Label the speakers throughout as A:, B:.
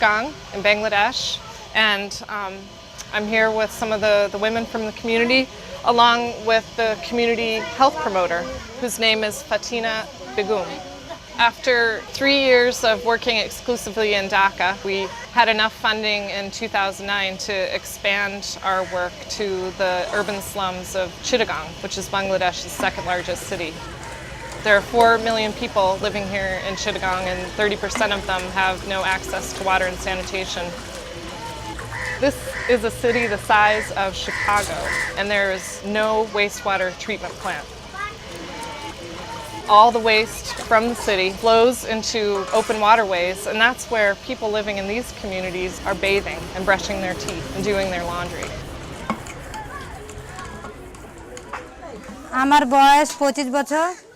A: Chittagong in Bangladesh, and I'm here with some of the women from the community, along with the community health promoter, whose name is Fatina Begum. After 3 years of working exclusively in Dhaka, we had enough funding in 2009 to expand our work to the urban slums of Chittagong, which is Bangladesh's second largest city. There are 4 million people living here in Chittagong, and 30% of them have no access to water and sanitation. This is a city the size of Chicago, and there is no wastewater treatment plant. All the waste from the city flows into open waterways, and that's where people living in these communities are bathing and brushing their teeth and doing their laundry.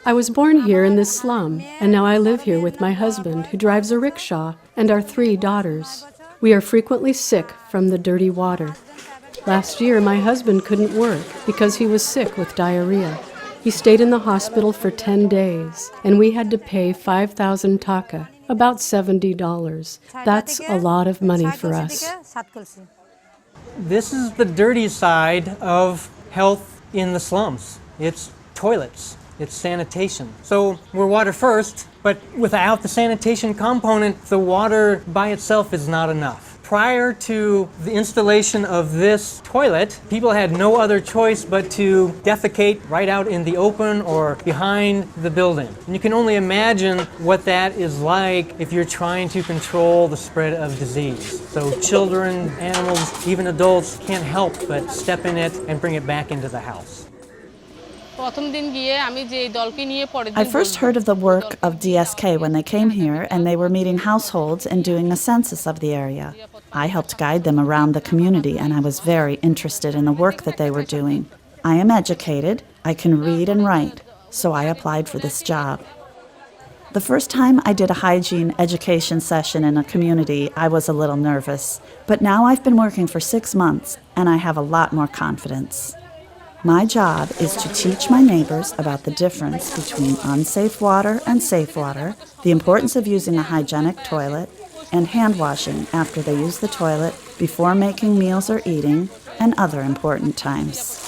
B: I was born here in this slum, and now I live here with my husband, who drives a rickshaw, and our 3 daughters. We are frequently sick from the dirty water. Last year, my husband couldn't work because he was sick with diarrhea. He stayed in the hospital for 10 days, and we had to pay 5,000 taka, about $70. That's a lot of money for us.
C: This is the dirty side of health in the slums. It's toilets, it's sanitation. So we're water first, but without the sanitation component, the water by itself is not enough. Prior to the installation of this toilet, people had no other choice but to defecate right out in the open or behind the building. And you can only imagine what that is like if you're trying to control the spread of disease. So children, animals, even adults can't help but step in it and bring it back into the house.
D: I first heard of the work of DSK when they came here, and they were meeting households and doing a census of the area. I helped guide them around the community, and I was very interested in the work that they were doing. I am educated, I can read and write, so I applied for this job. The first time I did a hygiene education session in a community, I was a little nervous, but now I've been working for 6 months, and I have a lot more confidence. My job is to teach my neighbors about the difference between unsafe water and safe water, the importance of using a hygienic toilet, and hand washing after they use the toilet, before making meals or eating, and other important times.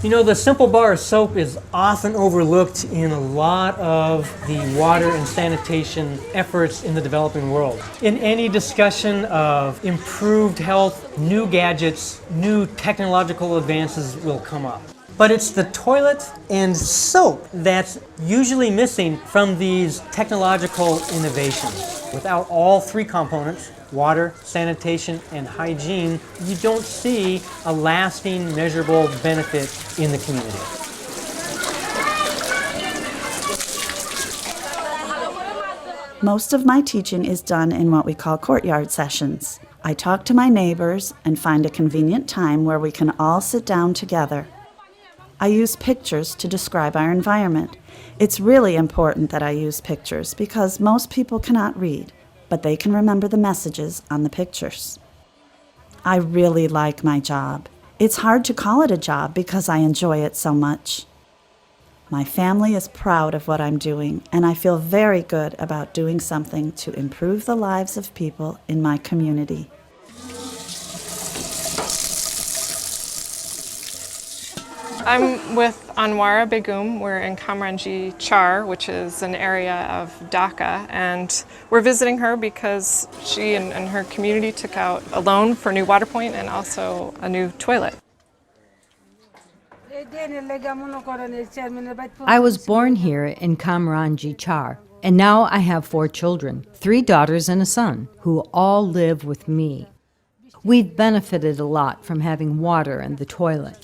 C: You know, the simple bar of soap is often overlooked in a lot of the water and sanitation efforts in the developing world. In any discussion of improved health, new gadgets, new technological advances will come up. But it's the toilet and soap that's usually missing from these technological innovations. Without all 3 components, water, sanitation, and hygiene, you don't see a lasting, measurable benefit in the community.
D: Most of my teaching is done in what we call courtyard sessions. I talk to my neighbors and find a convenient time where we can all sit down together. I use pictures to describe our environment. It's really important that I use pictures because most people cannot read, but they can remember the messages on the pictures. I really like my job. It's hard to call it a job because I enjoy it so much. My family is proud of what I'm doing, and I feel very good about doing something to improve the lives of people in my community.
A: I'm with Anwara Begum. We're in Kamranji Char, which is an area of Dhaka, and we're visiting her because she and her community took out a loan for a new water point and also a new toilet.
E: I was born here in Kamranji Char, and now I have 4 children, 3 daughters and a son, who all live with me. We've benefited a lot from having water and the toilet.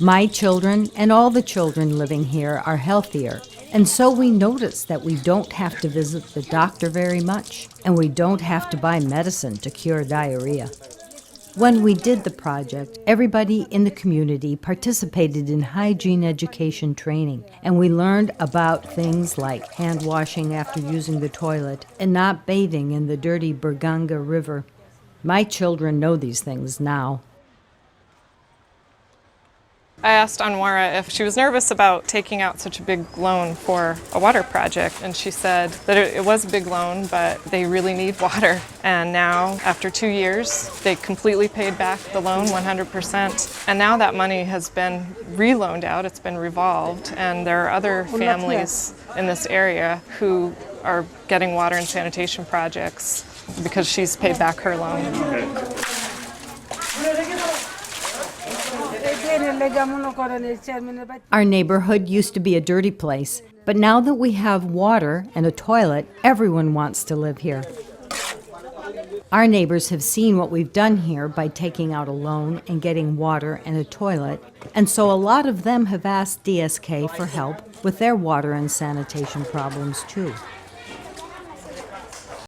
E: My children and all the children living here are healthier, and so we notice that we don't have to visit the doctor very much, and we don't have to buy medicine to cure diarrhea. When we did the project, everybody in the community participated in hygiene education training, and we learned about things like hand washing after using the toilet and not bathing in the dirty Burganga River. My children know these things now.
A: I asked Anwara if she was nervous about taking out such a big loan for a water project, and she said that it was a big loan, but they really need water. And now, after 2 years, they completely paid back the loan 100%. And now that money has been reloaned out, it's been revolved, and there are other families in this area who are getting water and sanitation projects because she's paid back her loan.
E: Our neighborhood used to be a dirty place, but now that we have water and a toilet, everyone wants to live here. Our neighbors have seen what we've done here by taking out a loan and getting water and a toilet, and so a lot of them have asked DSK for help with their water and sanitation problems too.